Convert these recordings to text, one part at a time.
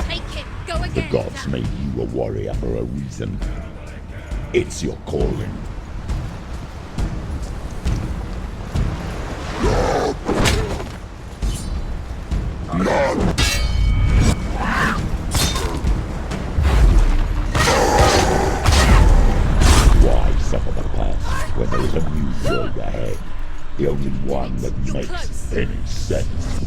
Take it. Go The again. gods made you a warrior for a reason. It's your calling. Why suffer the past when there is a new world ahead? The only one that makes any sense.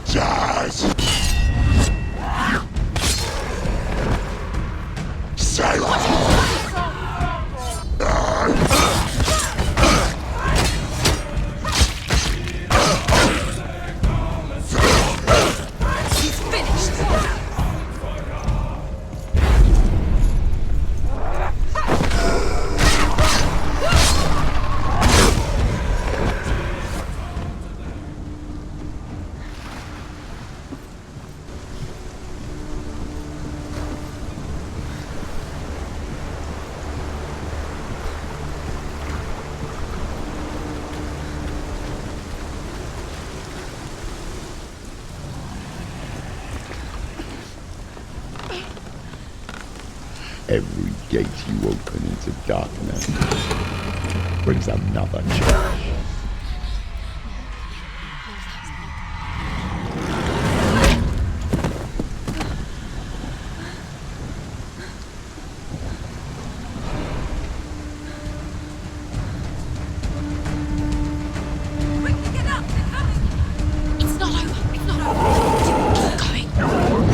Jazz! Every gate you open into darkness brings another change. Quickly get up. They're coming. It's not over. It's not over. Keep going.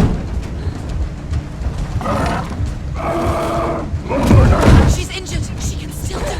She's injured. She can still do it.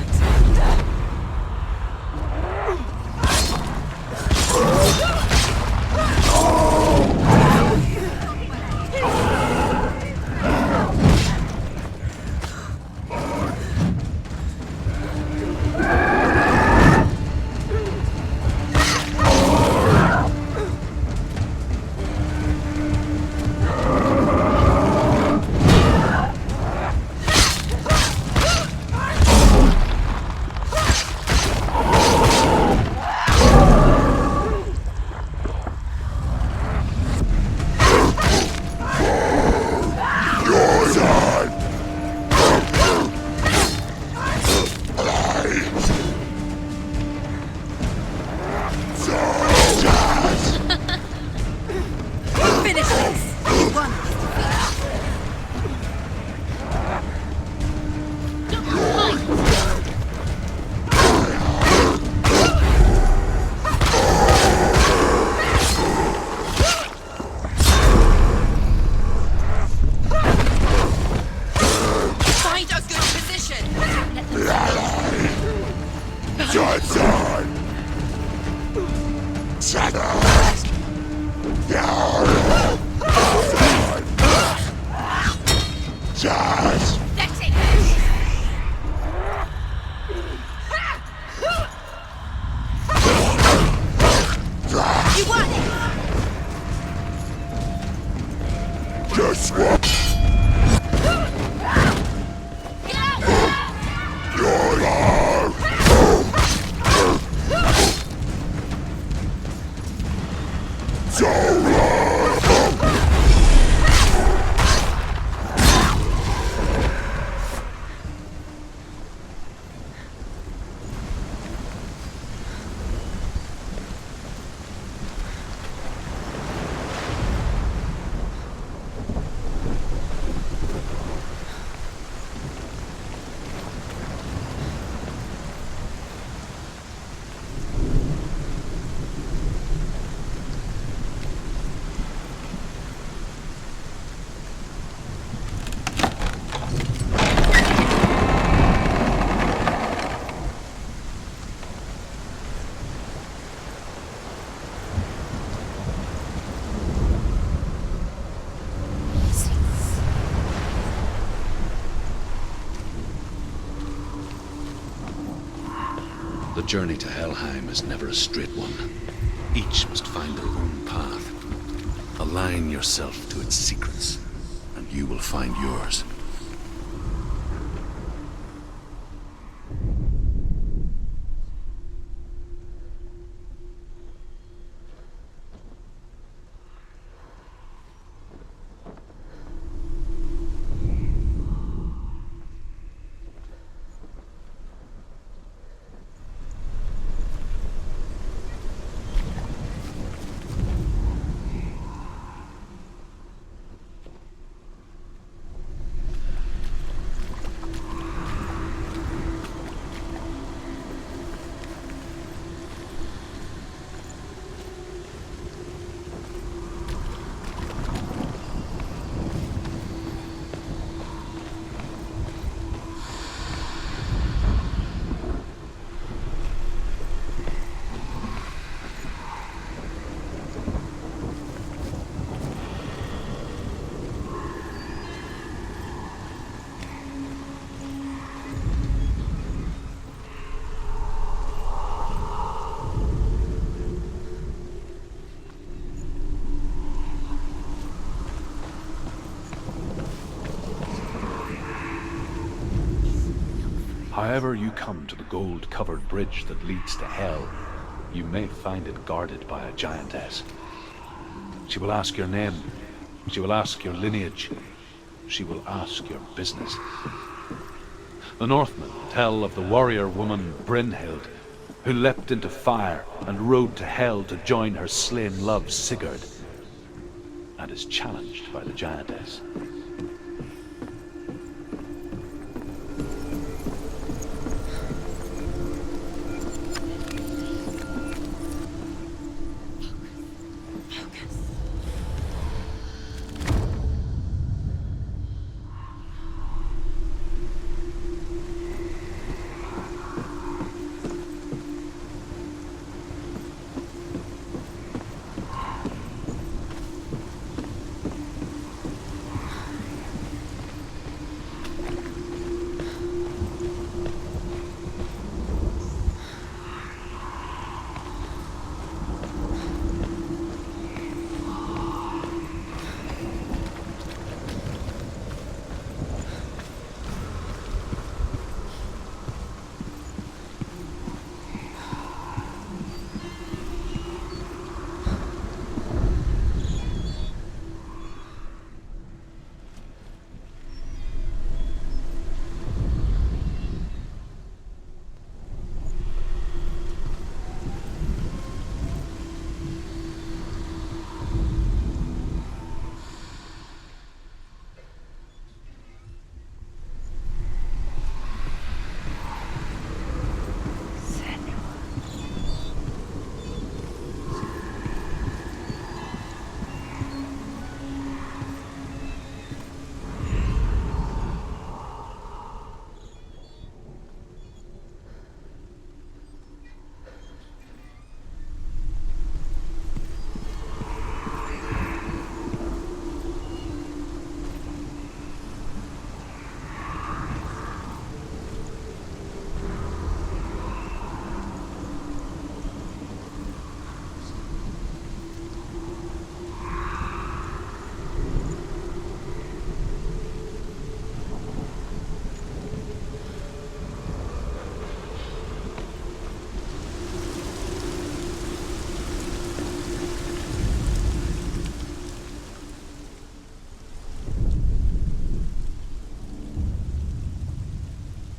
Finish this. You won. Find a good position. Jazz! That's it. You won it. Guess what? Get out. You're alive! So The journey to Helheim is never a straight one. Each must find their own path. Align yourself to its secrets, and you will find yours. However you come to the gold-covered bridge that leads to hell, you may find it guarded by a giantess. She will ask your name. She will ask your lineage. She will ask your business. The Northmen tell of the warrior woman Brynhild, who leapt into fire and rode to hell to join her slain love Sigurd, and is challenged by the giantess.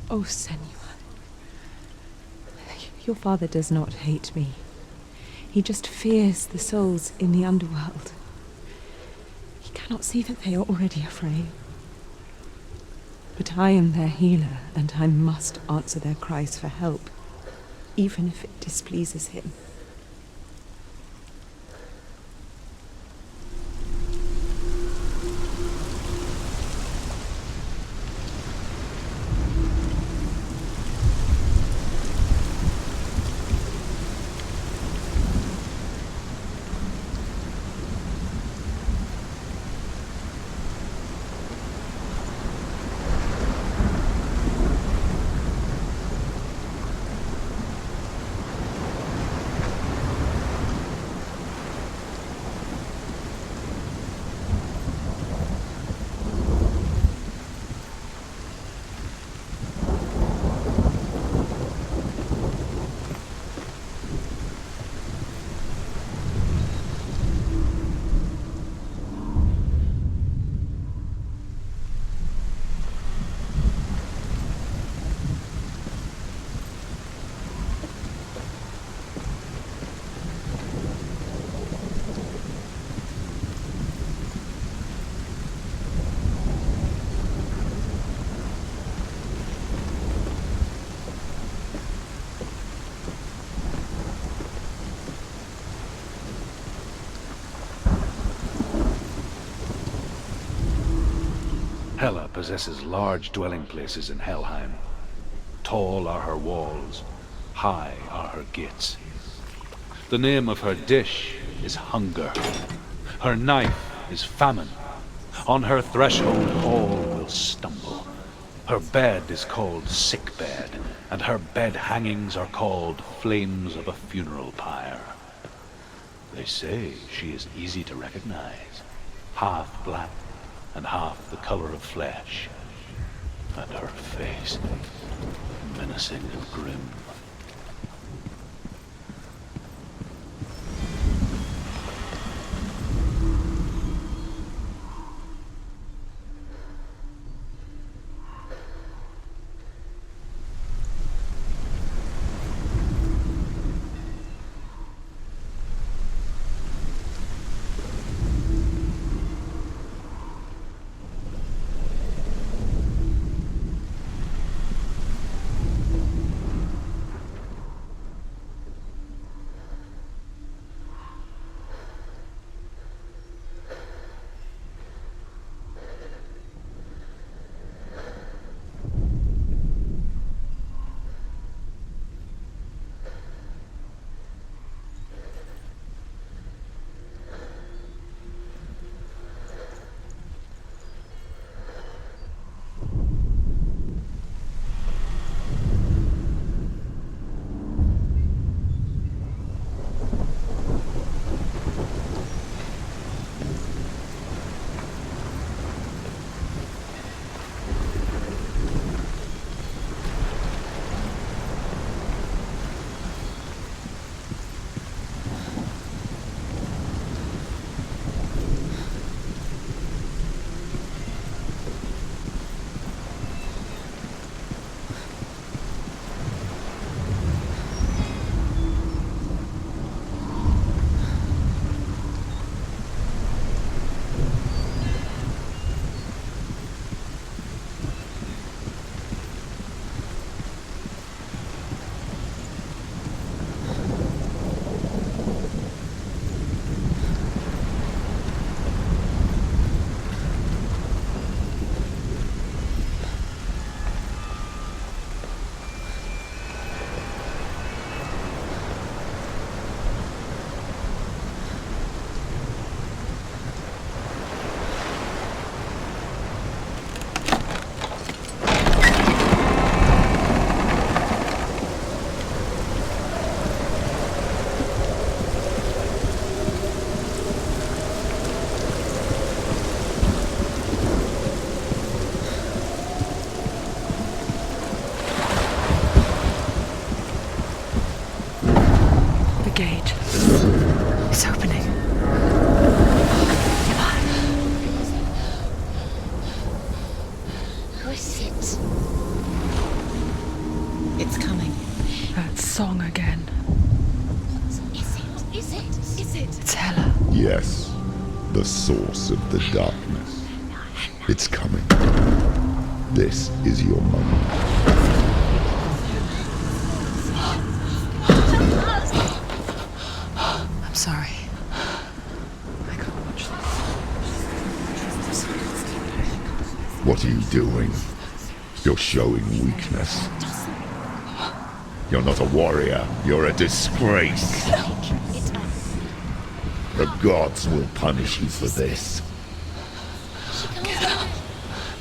Oh, Senua. Your father does not hate me. He just fears the souls in the underworld. He cannot see that they are already afraid. But I am their healer, and I must answer their cries for help, even if it displeases him. Hela possesses large dwelling places in Helheim. Tall are her walls, high are her gates. The name of her dish is hunger. Her knife is famine. On her threshold all will stumble. Her bed is called sick bed, and her bed hangings are called flames of a funeral pyre. They say she is easy to recognize, half black and half the color of flesh. And her face, menacing and grim. Song again. Is it? It's Hella. Yes, the source of the darkness. It's coming. This is your moment. I'm sorry. I can't watch this. What are you doing? You're showing weakness. You're not a warrior. You're a disgrace. The gods will punish you for this.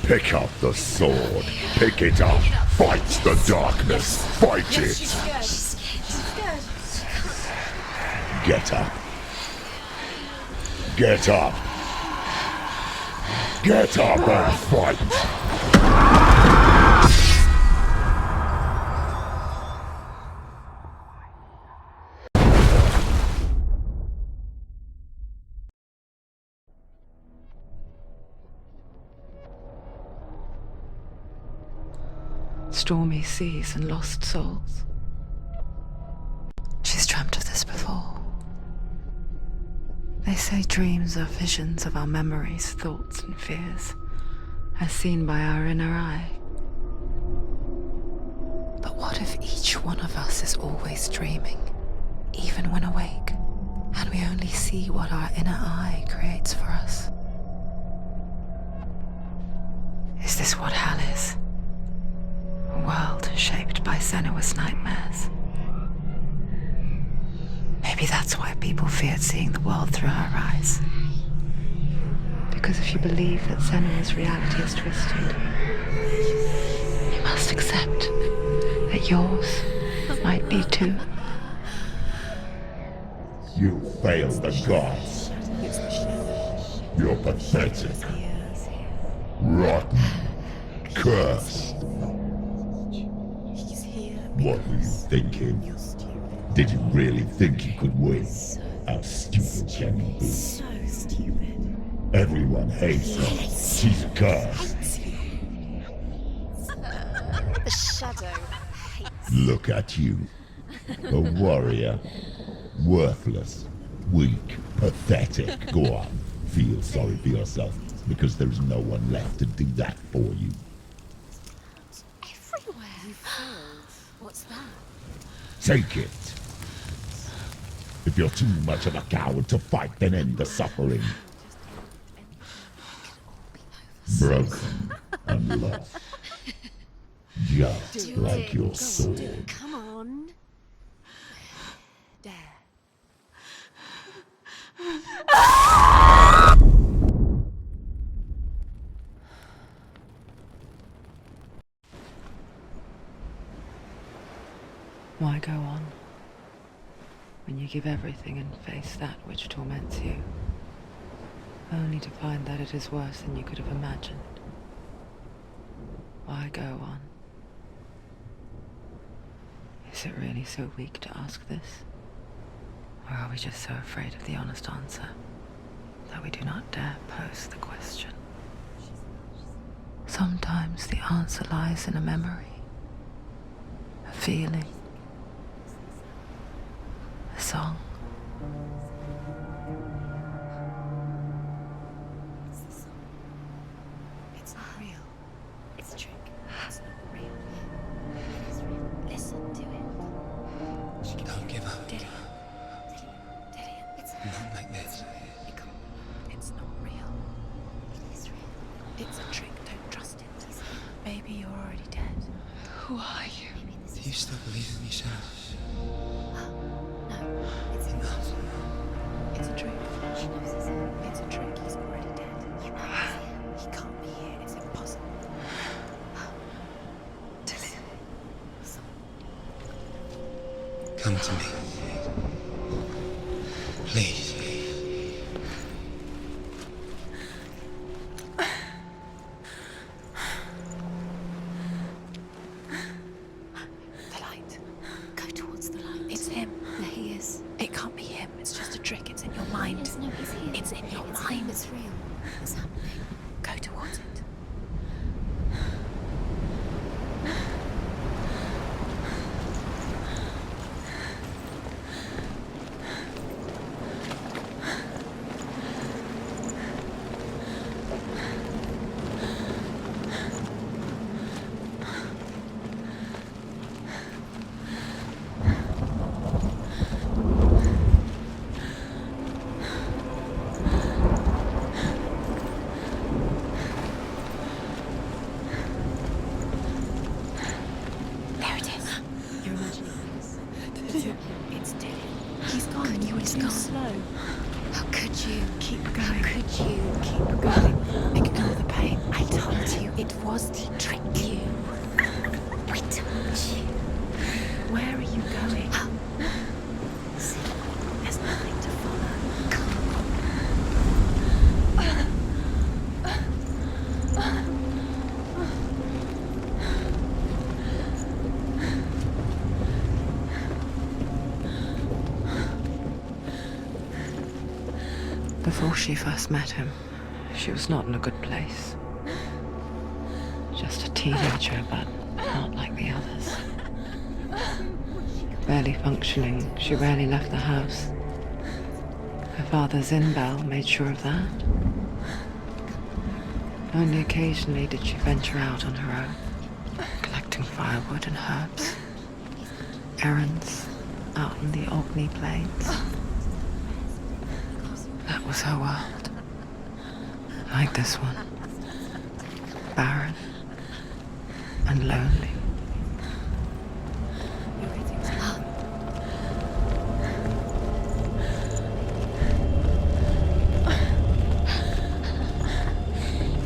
Pick up the sword. Pick it up. Fight the darkness. Fight it. Get up. Get up. Get up and fight. Stormy seas and lost souls. She's dreamt of this before. They say dreams are visions of our memories, thoughts and fears, as seen by our inner eye. But what if each one of us is always dreaming, even when awake, and we only see what our inner eye creates for us? Is this what hell is? A world shaped by Senua's nightmares. Maybe that's why people feared seeing the world through her eyes. Because if you believe that Senua's reality is twisted, you must accept that yours might be too. You failed the gods. You're pathetic. Rotten. Cursed. What were you thinking? Did you really think you could win? How stupid can you be? So stupid. Everyone hates her. She's cursed. The shadow hates. Look at you. A warrior. Worthless. Weak. Pathetic. Go on. Feel sorry for yourself, because there's no one left to do that for you. Everywhere. You failed. What's that? Take it. If you're too much of a coward to fight, then end the suffering. Broken and lost. Just like your sword. Come on. Dare. Why go on when you give everything and face that which torments you, only to find that it is worse than you could have imagined? Why go on? Is it really so weak to ask this? Or are we just so afraid of the honest answer that we do not dare pose the question? Sometimes the answer lies in a memory, a feeling, a song. It's not real. It's a trick. It's not real. It is real. Listen to it. She can Don't give up. Did it? Did it? It's Not like this. it can't. It's not real. It is real. It's a trick. Don't trust it. Maybe you're already dead. Who are you? Maybe this Do you still believe in me, Shadow? No, it's Enough. It's a trick. She knows it's a trick. He's already dead. He can't be here. It's impossible. Come to me. Please. The light. Go towards the light. It's him. There he is. It can't be him. It's just a trick. It's in your mind. No, he's here. It's in your mind. It's real. It's happening. Go towards it. There it is. You're imagining this. It's dead. He's gone. You were too slow. How could you? Keep going. How could you? Keep going. Ignore the pain. I told you it was to trick you. I told you. Where are you going? See, there's nothing to follow. Come Before she first met him, she was not in a good place. Just a teenager, but not like the others. Barely functioning, she rarely left the house. Her father's in-bell made sure of that. Only occasionally did she venture out on her own, collecting firewood and herbs. Errands out in the Orkney Plains. That was her world. Like this one. Barren and lonely.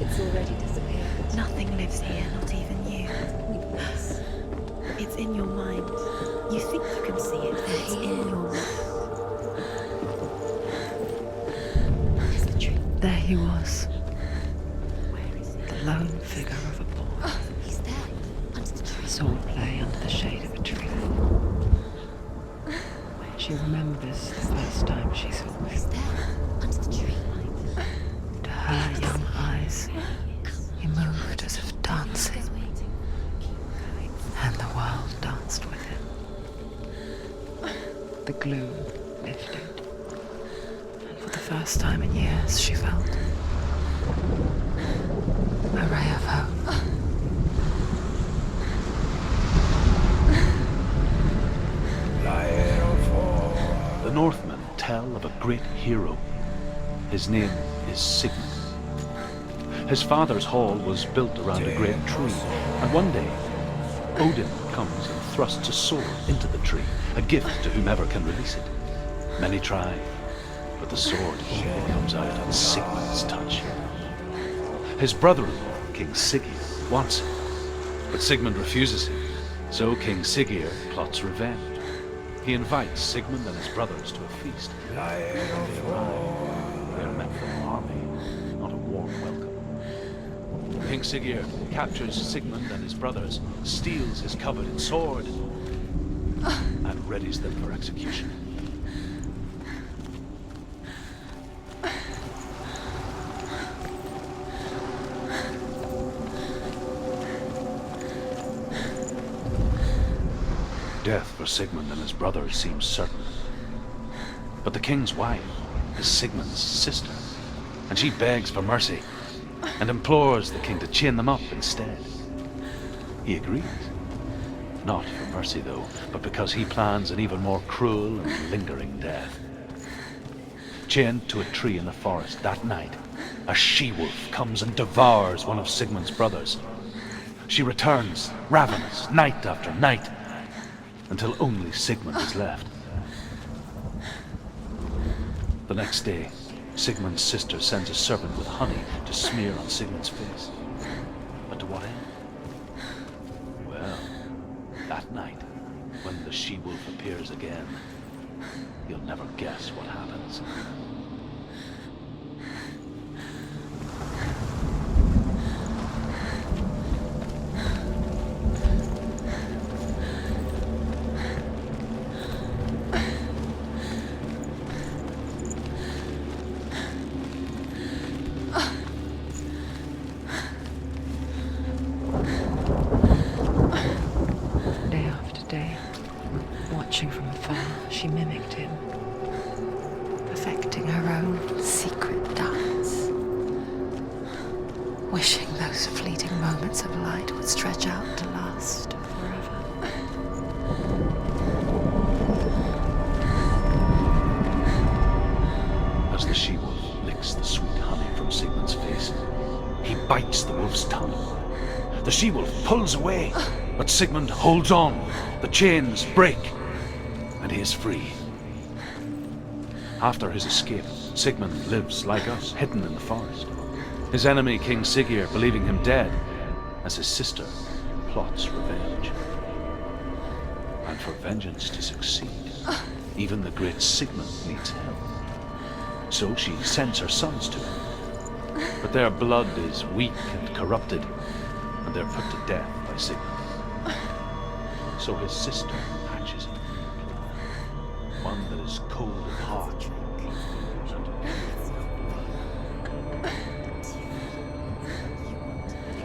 It's already disappeared. Nothing lives here, not even you. It's in your mind. You think you can see it, but it's in your mind. There he was, Where is he? the lone figure of a boy. He's there, under the tree. Sword play under the shade of a tree. She remembers the first time she saw him. There, under the tree. To her young eyes, he moved as if dancing, and the world danced with him. The gloom lifted, and for the first time in years she felt a ray of hope. The Northmen tell of a great hero. His name is Sigmund. His father's hall was built around a great tree, and one day Odin comes and thrusts a sword into the tree, a gift to whomever can release it. Many try, but the sword only comes out on Sigmund's touch. His brother-in-law, King Siggeir, wants it, but Sigmund refuses him, so King Siggeir plots revenge. He invites Sigmund and his brothers to a feast. When they arrive, they are met with an army, not a warm welcome. King Siggeir captures Sigmund and his brothers, steals his coveted sword, and readies them for execution. Death for Sigmund and his brothers seems certain. But the king's wife is Sigmund's sister, and she begs for mercy and implores the king to chain them up instead. He agrees. Not for mercy, though, but because he plans an even more cruel and lingering death. Chained to a tree in the forest that night, a she-wolf comes and devours one of Sigmund's brothers. She returns, ravenous, night after night, until only Sigmund is left. The next day, Sigmund's sister sends a servant with honey to smear on Sigmund's face. But to what end? Well, that night, when the she-wolf appears again, you'll never guess what happens. Watching from afar, she mimicked him, perfecting her own secret dance, wishing those fleeting moments of light would stretch out to last forever. As the she-wolf licks the sweet honey from Sigmund's face, he bites the wolf's tongue. The she-wolf pulls away, but Sigmund holds on. The chains break, and he is free. After his escape, Sigmund lives like us, hidden in the forest. His enemy, King Siggeir, believing him dead, as his sister plots revenge. And for vengeance to succeed, even the great Sigmund needs help. So she sends her sons to him. But their blood is weak and corrupted, and they're put to death by Sigmund. So his sister hatches a new plan, one that is cold of heart.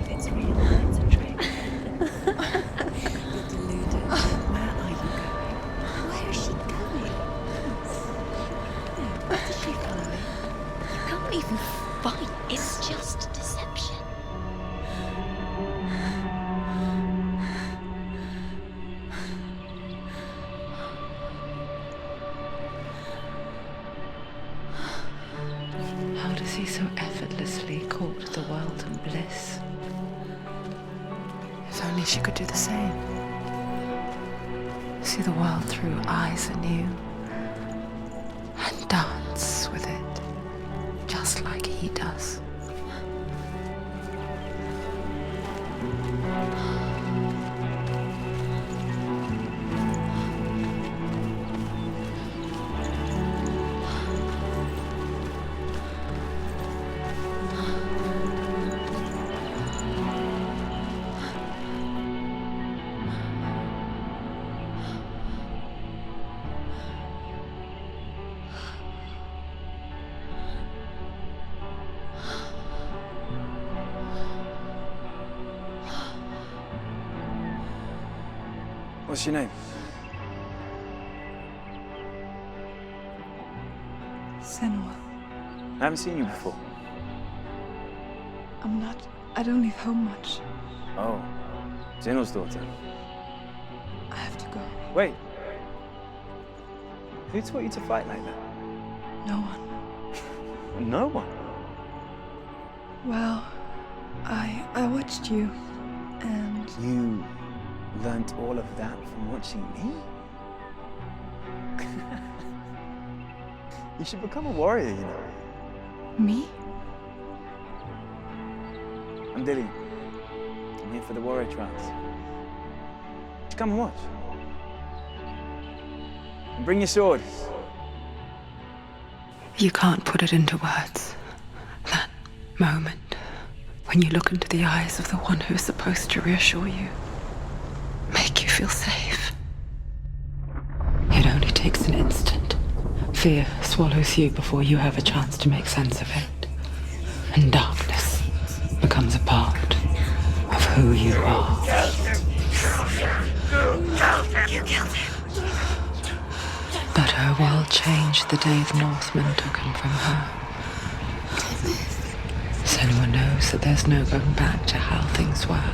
It's real, it's a trick. You're deluded. Where are you going? Where is she going? What is she going? You can't even fight. It's just deception. How does he so effortlessly court the world and bliss? If only she could do the same. See the world through eyes anew and dance with it, just like he does. What's your name? Senua. I haven't seen you before. I don't leave home much. Oh, Zeno's daughter. I have to go. Wait. Who taught you to fight like that? No one. No one. Well, I watched you, and You learnt all of that from watching me? You should become a warrior, you know. me? I'm Dilly. I'm here for the warrior trials. Just come and watch. And bring your sword. You can't put it into words. That moment when you look into the eyes of the one who's supposed to reassure you, make you feel safe. It only takes an instant. Fear swallows you before you have a chance to make sense of it. And darkness becomes a part of who you are. You killed him. But her world changed the day the Northmen took him from her. Senua knows that there's no going back to how things were.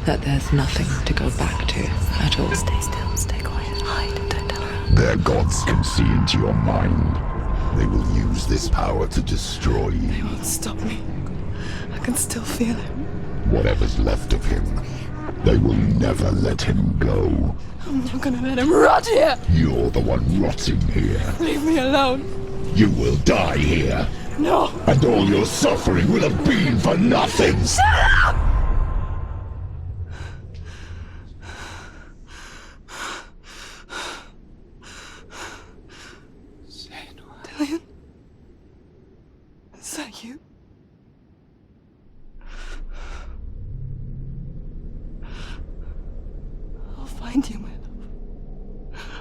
That there's nothing to go back to at all. Stay still, stay quiet, hide, don't tell her. Their gods can see into your mind. They will use this power to destroy you. They won't stop me. I can still feel him. Whatever's left of him, they will never let him go. I'm not gonna let him rot here. You're the one rotting here. Leave me alone. You will die here. No. And all your suffering will have been for nothing. Shut up! Dillian? Is that you? I'll find you, my love.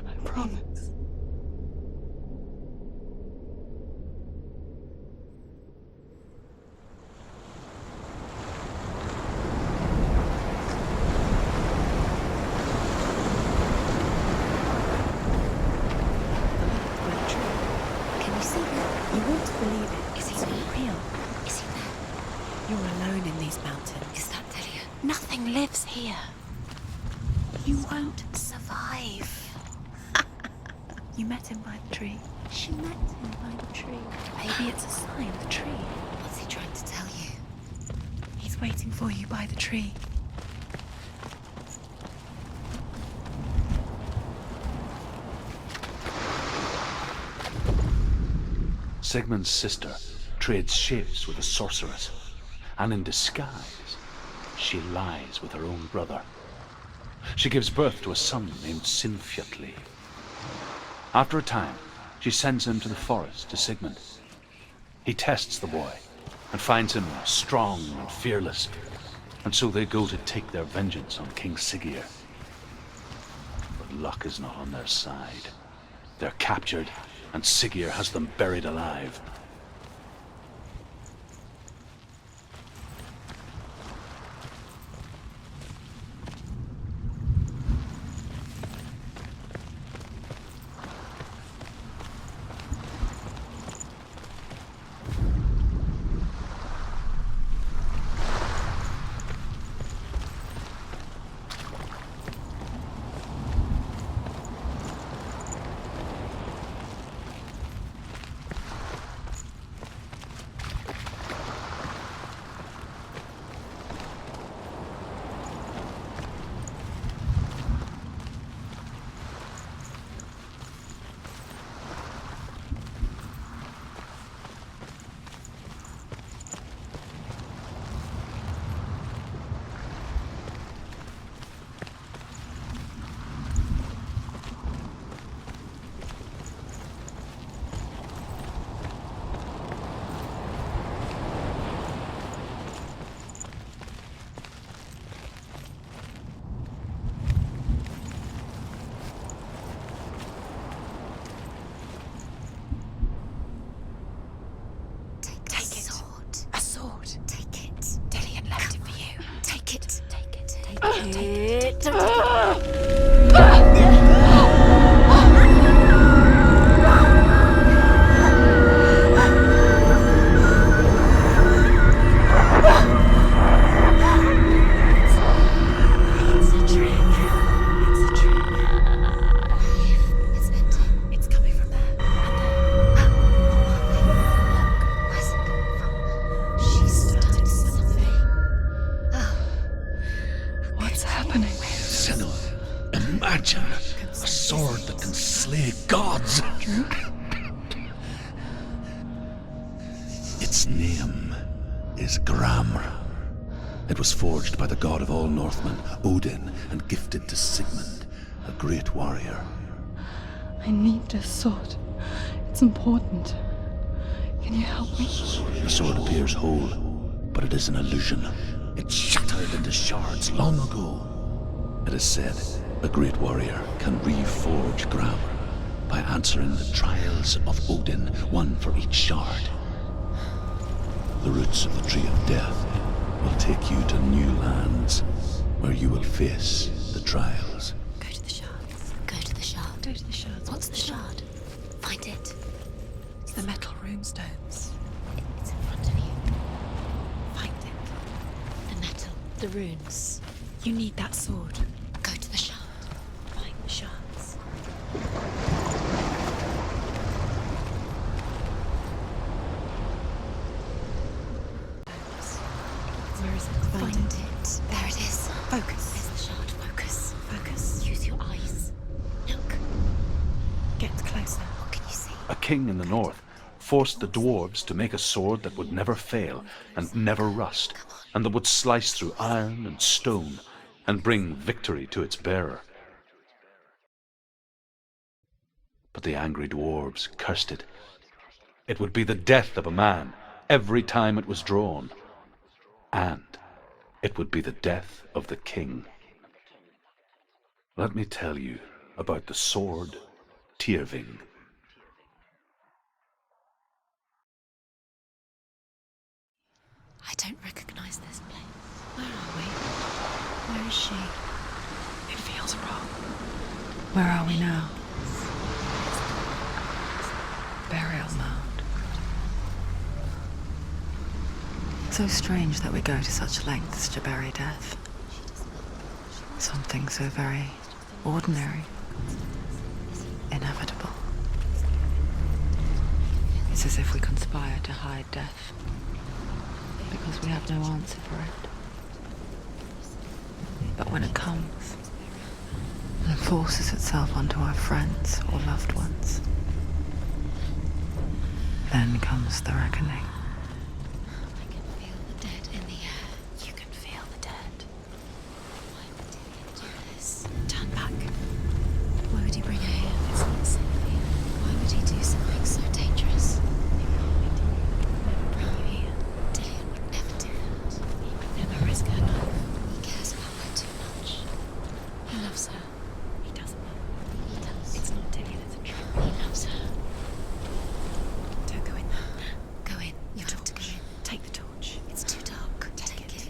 I promise. Can you see that? You want to believe it. Is he real? Is he there? You're alone in these mountains. Is that Delia? Nothing lives here. You won't survive. You met him by the tree. She met him by the tree. Maybe it's a sign, the tree. What's he trying to tell you? He's waiting for you by the tree. Sigmund's sister trades shapes with a sorceress, and in disguise, she lies with her own brother. She gives birth to a son named Sinfjotli. After a time, she sends him to the forest to Sigmund. He tests the boy and finds him strong and fearless, and so they go to take their vengeance on King Siggeir. But luck is not on their side. They're captured, and Siggeir has them buried alive. Imagine a sword that can slay gods. Its name is Gramr. It was forged by the god of all Northmen, Odin, and gifted to Sigmund, a great warrior. I need this sword. It's important. Can you help me? The sword appears whole, but it is an illusion. It shattered into shards long ago. It is said a great warrior can reforge Gramr by answering the trials of Odin, one for each shard. The roots of the tree of death will take you to new lands where you will face the trials. Go to the shards. Go to the shard. Go to the shards. What's the shard? Find it. It's the metal runestones. It's in front of you. Find it. The metal. The runes. You need that sword. Go to the shard. Find the shards. Where is it? Find it. There it is. Focus. There's the shard. Focus. Focus. Use your eyes. Look. Get closer. What can you see? A king in the north forced the dwarves to make a sword that would never fail and never rust, and that would slice through iron and stone and bring victory to its bearer. But the angry dwarves cursed it. It would be the death of a man every time it was drawn, and it would be the death of the king. Let me tell you about the sword Tyrving. I don't recognize this place. Where are we? Where is she? It feels wrong. Where are we now? Burial mound. So strange that we go to such lengths to bury death. Something so very ordinary, inevitable. It's as if we conspire to hide death, because we have no answer for it. But when it comes, and forces itself onto our friends or loved ones, then comes the reckoning. I can feel the dead in the air. You can feel the dead. Why would he do this? Turn back. Why would he bring her here? It's not safe here. Why would he do something so dangerous? Never bring you here. Dillian would never do that. He would never risk her life. He cares about her too much. He loves her. He doesn't know. He does. It's not Dillian, it's a trick. He loves her. Don't go in there. Go in. You have to go in. Take the torch. It's too dark. Take it.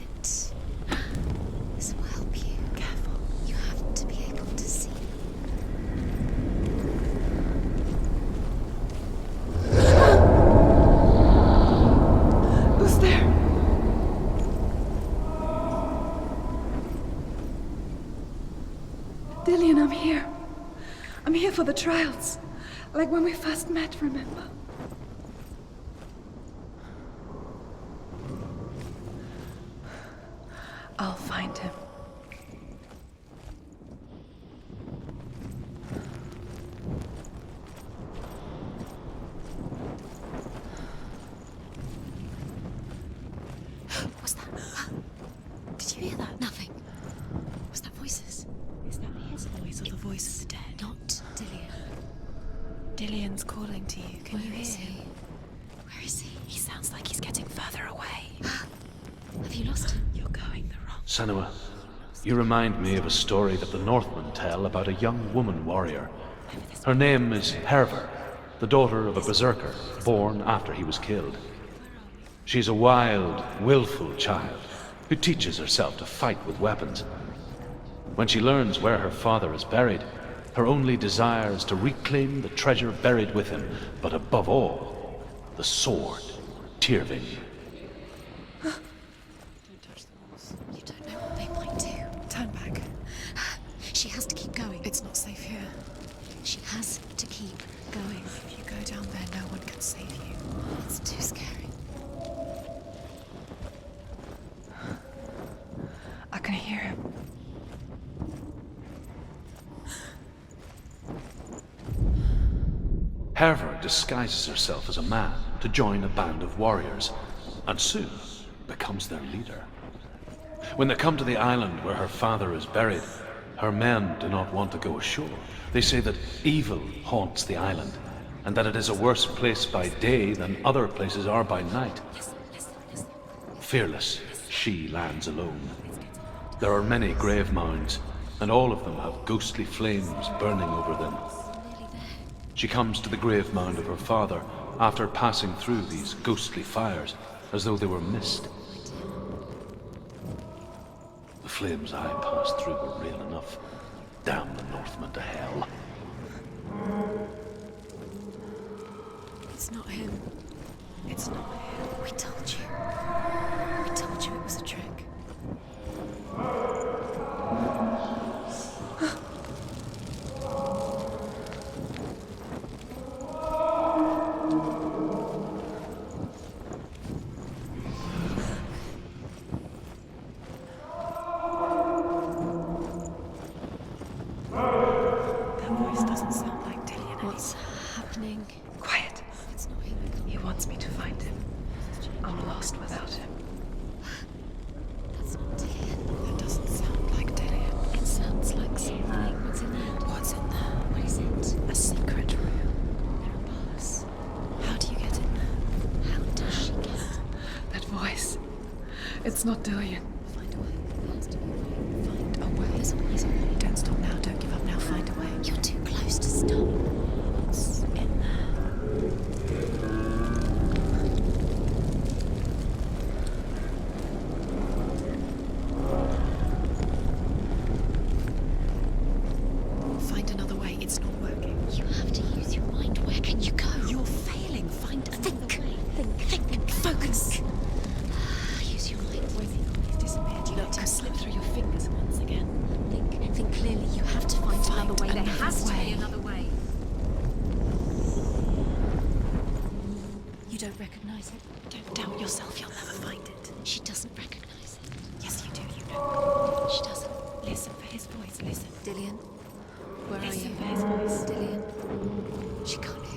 This will help you. Careful. You have to be able to see. Who's there? Dillian, I'm here. I'm here for the trials. Like when we first met, remember? I'll find him. What's that? Did you hear that? Nothing. Was that voices? Is that his voice or the voice of the dead? Not Dillian. Dillian's calling to you. Can you Where hear is him? he? Where is he? He sounds like he's getting further away. Have you lost him? You're going the wrong. Senua, you remind me of a story that the Northmen tell about a young woman warrior. Her name is Hervor, the daughter of a berserker, born after he was killed. She's a wild, willful child who teaches herself to fight with weapons. When she learns where her father is buried, her only desire is to reclaim the treasure buried with him, but above all, the sword, Tyrving. Don't touch the walls. You don't know what they might do. Turn back. She has to keep going. It's not safe here. She has to keep going. If you go down there, no one can save you. It's too scary. I can hear him. Herver disguises herself as a man to join a band of warriors, and soon becomes their leader. When they come to the island where her father is buried, her men do not want to go ashore. They say that evil haunts the island, and that it is a worse place by day than other places are by night. Fearless, she lands alone. There are many grave mounds, and all of them have ghostly flames burning over them. She comes to the grave mound of her father after passing through these ghostly fires, as though they were mist. The flames I passed through were real enough. Damn the Northmen to hell. It's not him. It's not him. We told you. We told you it was a trick. That voice doesn't sound like Dillian. What's happening? Quiet. It's not him. He wants me to find him. I'm lost without him. That's not Dillian. That doesn't sound like Dillian. It sounds like something. What's in there? What's in there? What is it? A secret room. There are bars. How do you get in there? How does she get? That voice. It's not Dillian. Find a way. There has to be a way. Find a way. There's always a way. Don't stop now. Don't give up now. Find a way. You're too close to stop. What's in there? Find another way. It's not working. You have to use your mind. Where can you go? You're failing. Find another way. Think. Focus. Use your mind. He's disappeared. You let him slip through your fingers once again. Think clearly. You have to find another way. There has to be another way. You don't recognize it? Don't doubt yourself. You'll never find it. She doesn't recognize it. Yes, you do. You know. She doesn't. Listen for his voice. Listen. Dillian. Where are you? Listen for his voice. Dillian. She can't hear.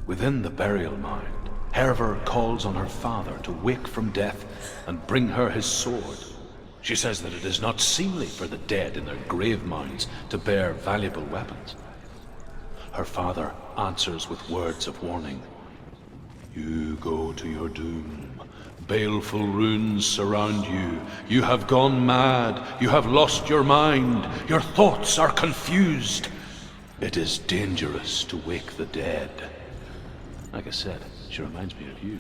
Within the burial mound, Herver calls on her father to wake from death and bring her his sword. She says that it is not seemly for the dead in their grave mounds to bear valuable weapons. Her father answers with words of warning. You go to your doom. Baleful runes surround you. You have gone mad. You have lost your mind. Your thoughts are confused. It is dangerous to wake the dead. Like I said, she reminds me of you.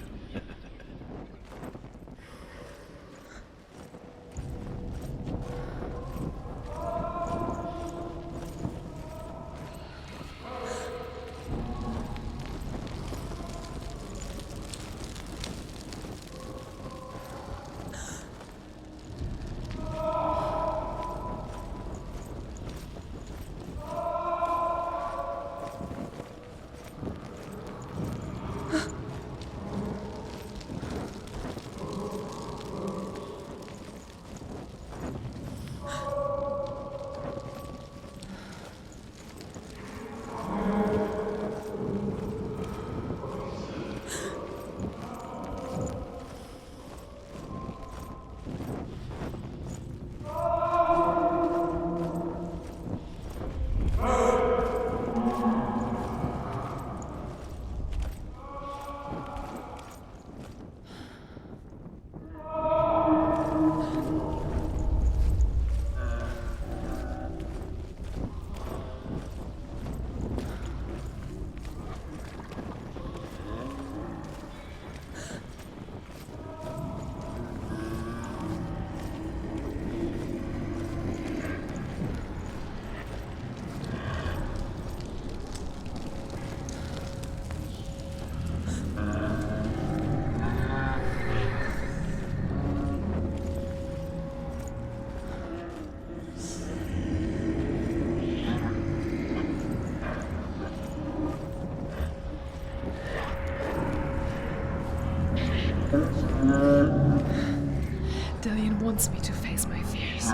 Dillian wants me to face my fears.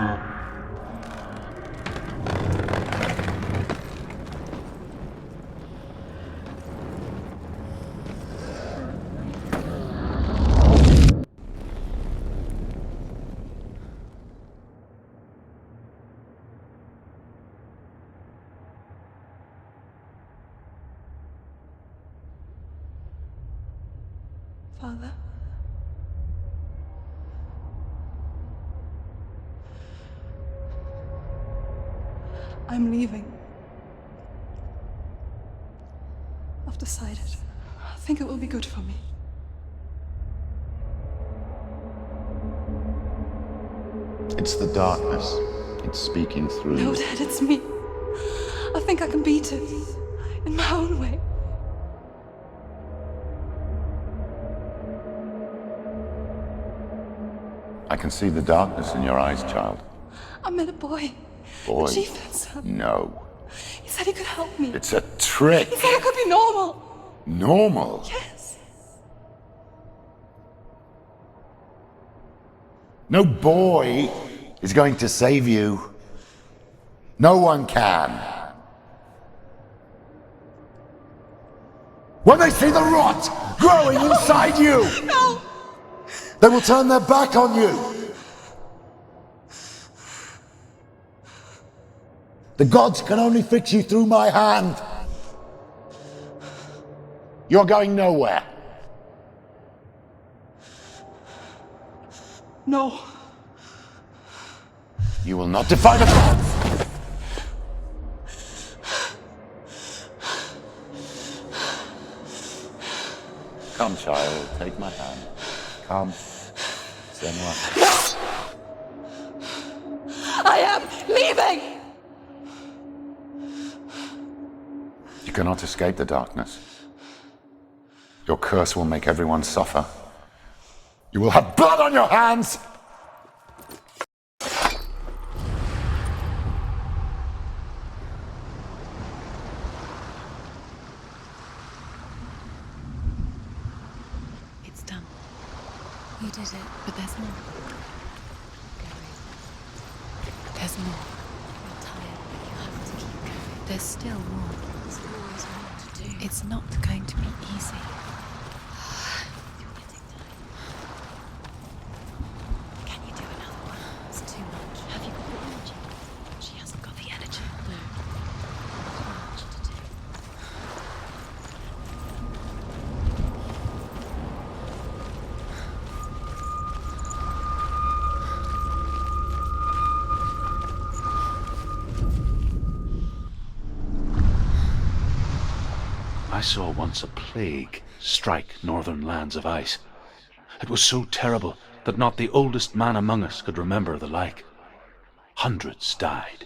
Father? I'm leaving. I've decided. I think it will be good for me. It's the darkness. It's speaking through No, you. Dad, it's me. I think I can beat it. In my own way. I can see the darkness in your eyes, child. I met a boy. Boy. The chief had some. No. He said he could help me. It's a trick. He said I could be normal. Normal? Yes. No boy is going to save you. No one can. When they see the rot growing inside you, No! they will turn their back on you. The gods can only fix you through my hand. You're going nowhere. No. You will not defy the gods. Come, child, take my hand. Come. Senua. No! I am leaving! You cannot escape the darkness. Your curse will make everyone suffer. You will have blood on your hands! It's done. You did it. But there's more. There's more. You're tired, but you have to keep going. There's still more. There's always more to do. It's not going to be easy. You're getting tired. Can you do another one? It's too much. Have you got the energy? She hasn't got the energy. No. Too much to do. I saw once a plague strike northern lands of ice. It was so terrible that not the oldest man among us could remember the like. Hundreds died.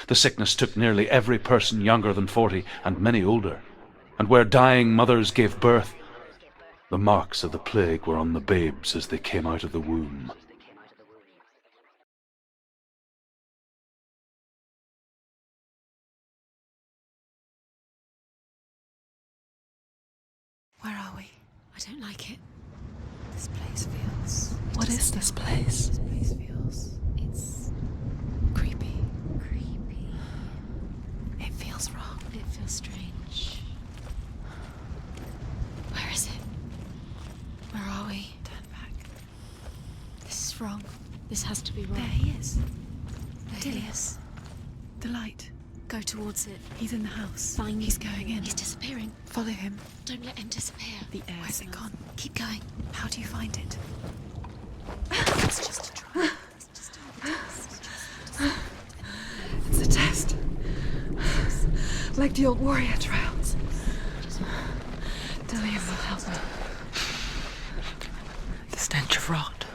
The sickness took nearly every person younger than 40 and many older, and where dying mothers gave birth, the marks of the plague were on the babes as they came out of the womb. Where are we? I don't like it. This place feels... What is this place? This place feels... It's... Creepy. creepy. It feels wrong. It feels strange. Where is it? Where are we? Turn back. This is wrong. This has to be wrong. There he is. There he Dillian. is. The light. Go towards it. He's in the house. Find He's going in. He's disappearing. Follow him. Don't let him disappear. The air. Where's it gone? Keep going. How do you find it? It's just a try. It's just a test. It's a test. Like the old warrior trials. Dillian will help me. The stench of rot.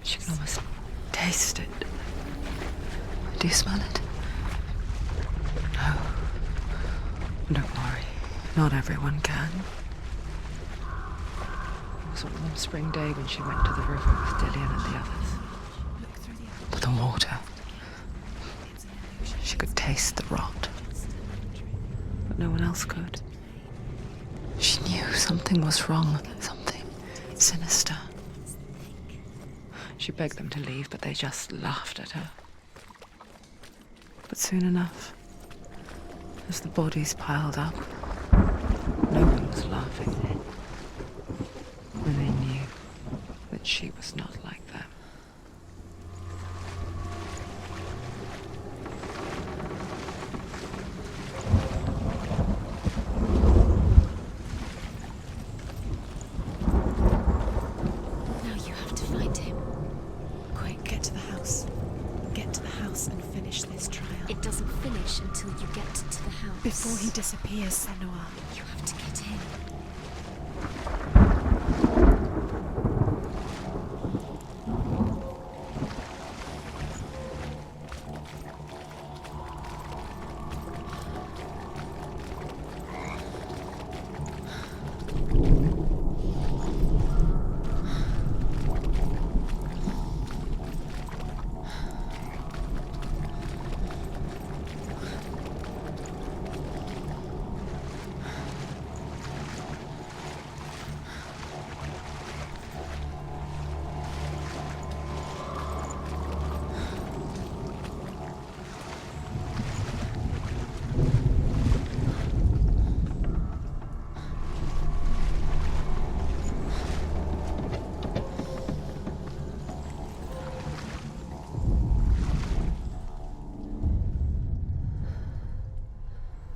She can almost taste it. Do you smell it? No. Don't worry. Not everyone can. It was a warm spring day when she went to the river with Dillian and the others. But the water. She could taste the rot. But no one else could. She knew something was wrong, something sinister. She begged them to leave, but they just laughed at her. But soon enough, as the bodies piled up, no one was laughing. And they knew that she was not like them. Now you have to find him. Quick, get to the house. Get to the house and finish this trial. It doesn't finish until you get to the house. Before he disappears, Senua. You have to get in.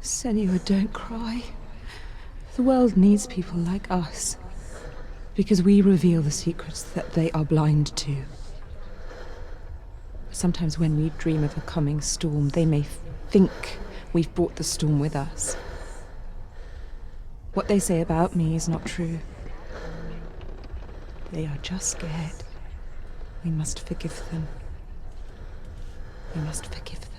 Senua, don't cry. The world needs people like us, because we reveal the secrets that they are blind to. Sometimes when we dream of a coming storm, they may think we've brought the storm with us. What they say about me is not true. They are just scared. We must forgive them. We must forgive them.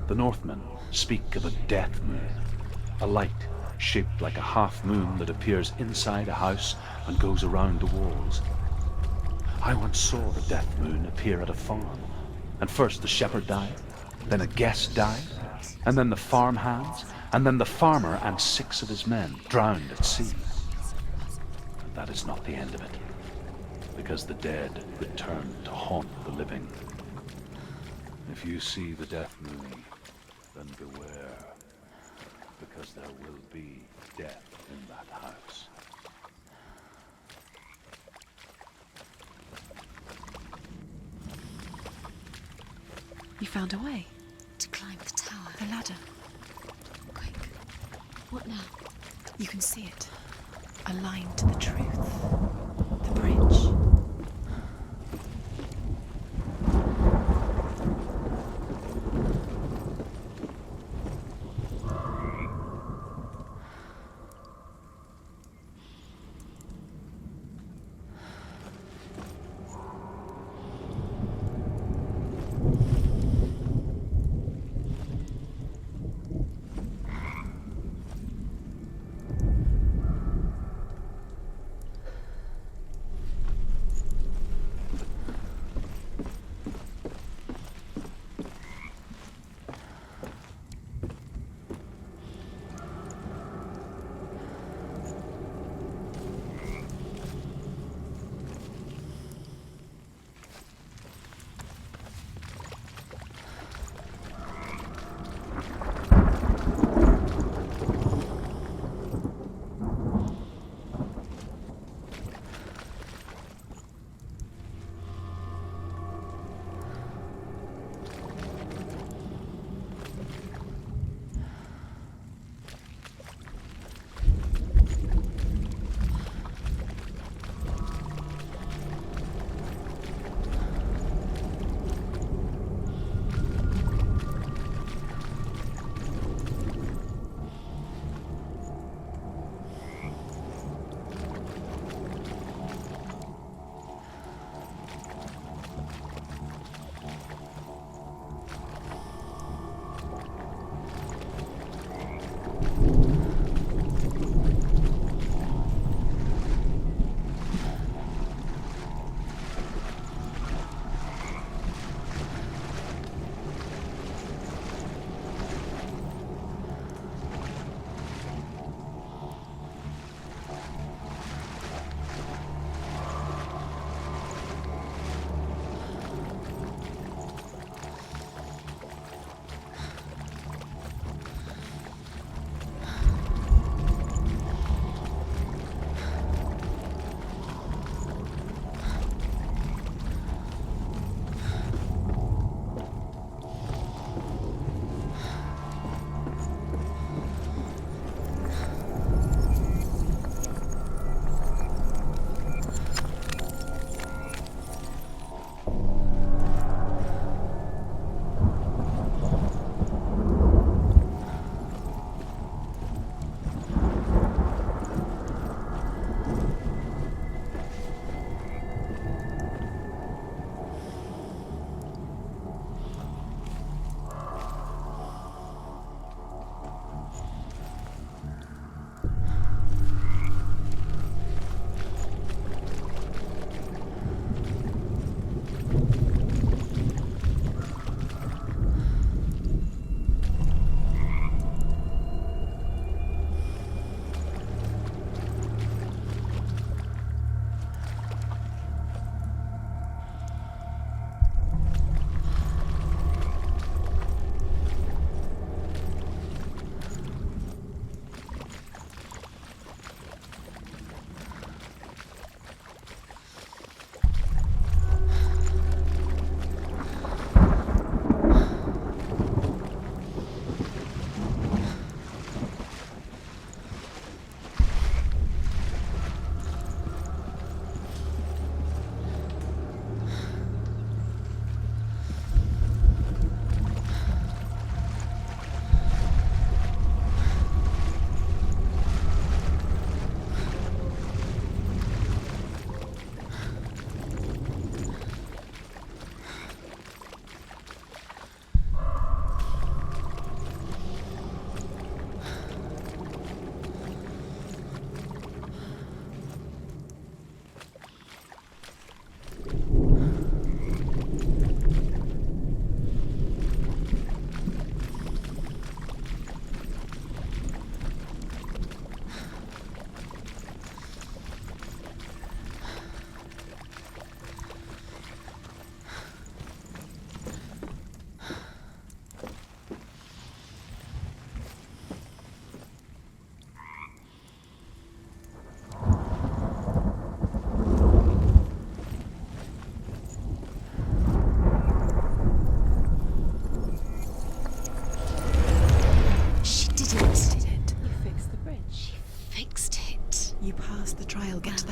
The Northmen speak of a death moon, a light shaped like a half moon that appears inside a house and goes around the walls. I once saw the death moon appear at a farm, and first the shepherd died, then a guest died, and then the farmhands, and then the farmer and 6 of his men drowned at sea. But that is not the end of it, because the dead return to haunt the living. If you see the death moon, then beware, because there will be death in that house. You found a way. To climb the tower. The ladder. Quick. What now? You can see it. Aligned to the truth. The bridge.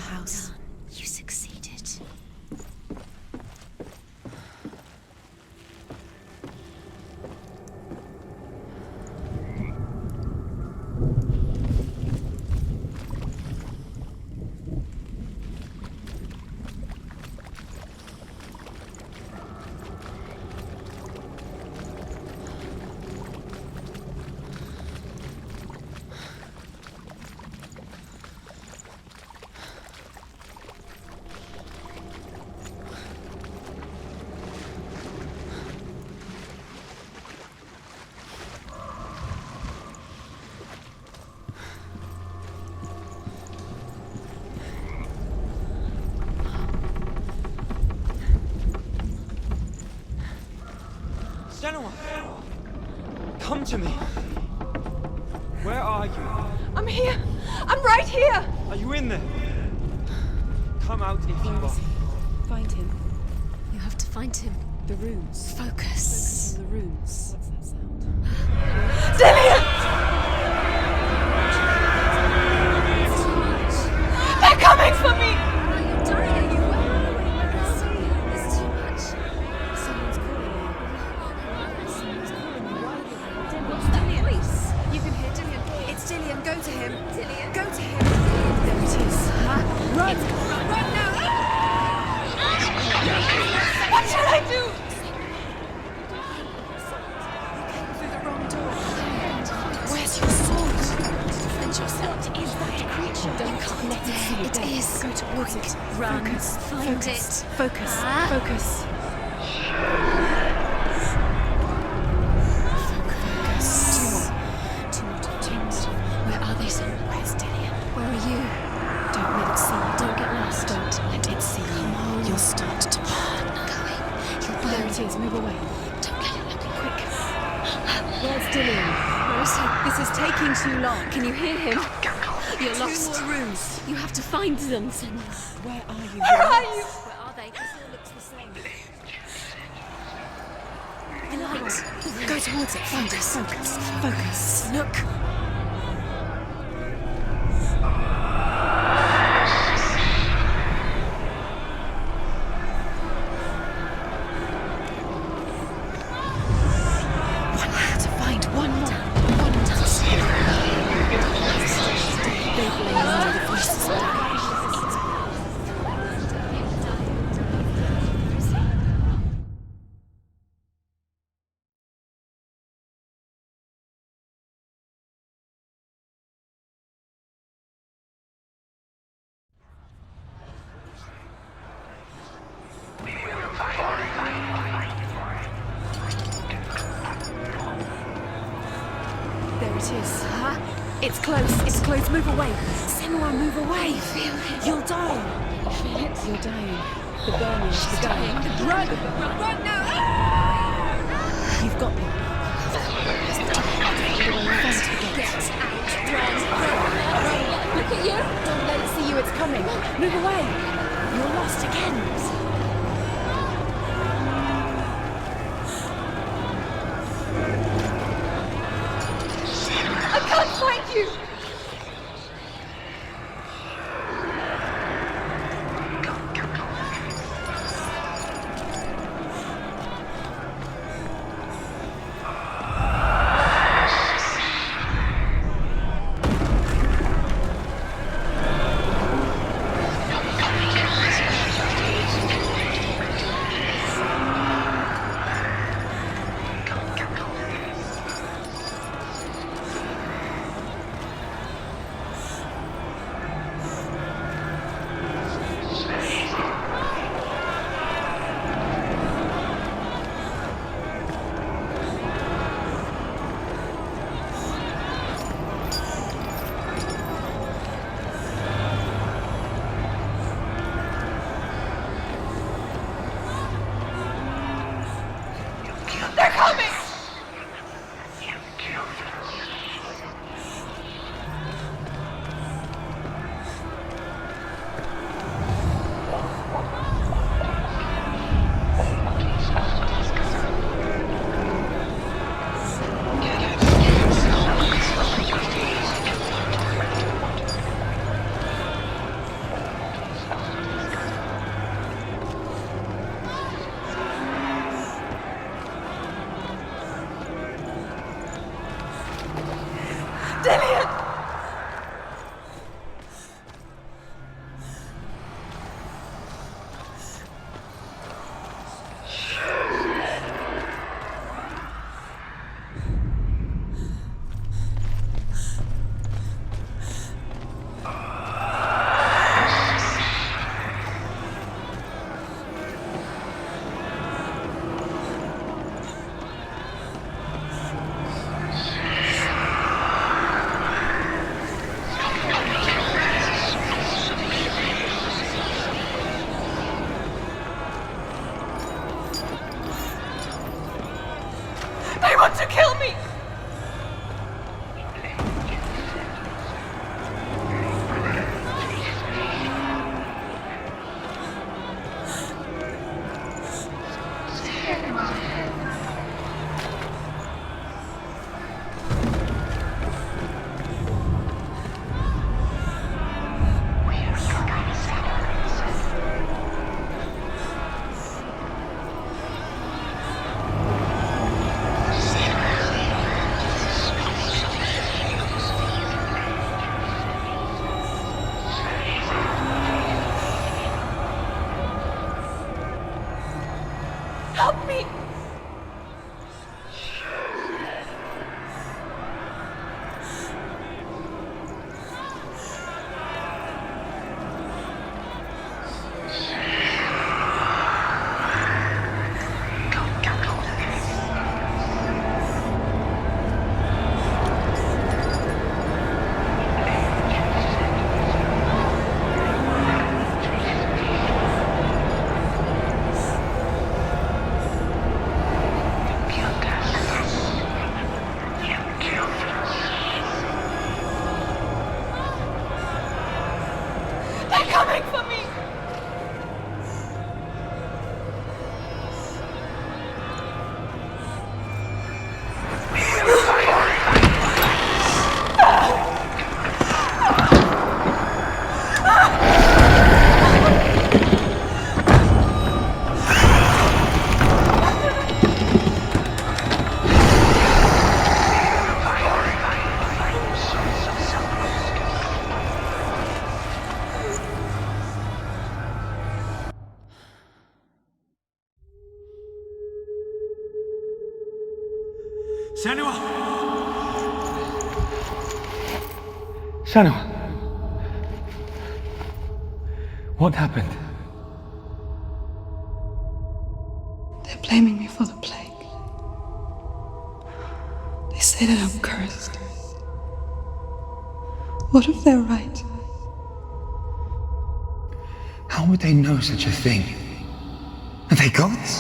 house. Done. You succeeded. Senua! Come to me! Where are you? I'm here! I'm right here! Are you in there? Come out if you are. Find him. You have to find him. The runes. Focus. On the runes. What's that sound? Dillian! They're coming for me! You're dying. You There's too much. Someone's calling you. Someone's calling you. What's that voice? You can hear Dillian. It's Dillian. Go to him. Dillian? Go to him. There it is. Run! Run now! What shall I do? You came through the wrong door. Where's your sword? Defend yourself. What is that creature? You can't let it see it is. Go towards it. Run. Focus. Find Focus. it. Focus. Focus. Two more. Where are they, son? Where's Dillian? Where are you? Don't let it see you. Don't get lost. Don't let it see you. You'll start to burn. Not going. You'll burn. There it is. Move away. Don't let it look Quick. Where's Dillian? Where is he? This is taking too long. Can you hear him? You're Two lost. more rooms. You have to find them, Senua. Where are you? Where are you? Where are they? This all looks the same. The light. Go towards it. Find us. Focus. Focus. Look. One more to find. One more. One more. They blame all the voices die. There it is. Huh? It's close. It's close. Move away. Senua, move away. Feel it. You'll die. Feel it. You're dying. The burning. She's dying. Run! Run now! You've got me. Get out. Run. Look at you. Don't let it see you. It's coming. Move away. You're lost again. I can't find you. want to kill me! Help me! They're coming for me! Senua! Senua! What happened? They're blaming me for the plague. They say that I'm cursed. What if they're right? How would they know such a thing? Are they gods?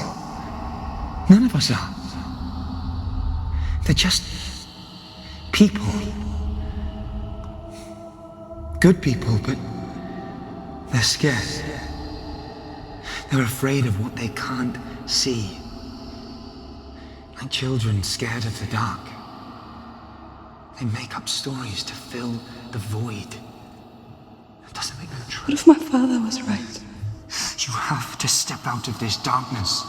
None of us are. They're just people. Good people, but they're scared. They're afraid of what they can't see. Like children scared of the dark. They make up stories to fill the void. That doesn't make them true. What if my father was right? You have to step out of this darkness.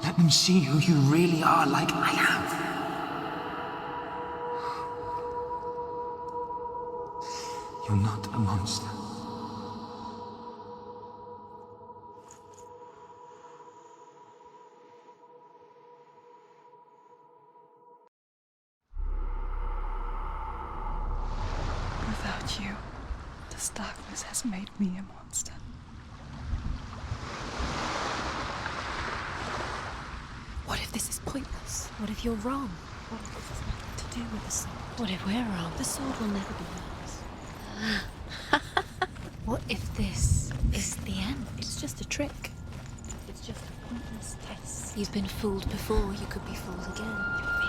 Let them see who you really are, like I have. You're not a monster. Without you, this darkness has made me a monster. What if this is pointless? What if you're wrong? What if this has nothing to do with the sword? What if we're wrong? The sword will never be yours. What if this is the end? It's just a trick. It's just a pointless test. You've been fooled before, you could be fooled again.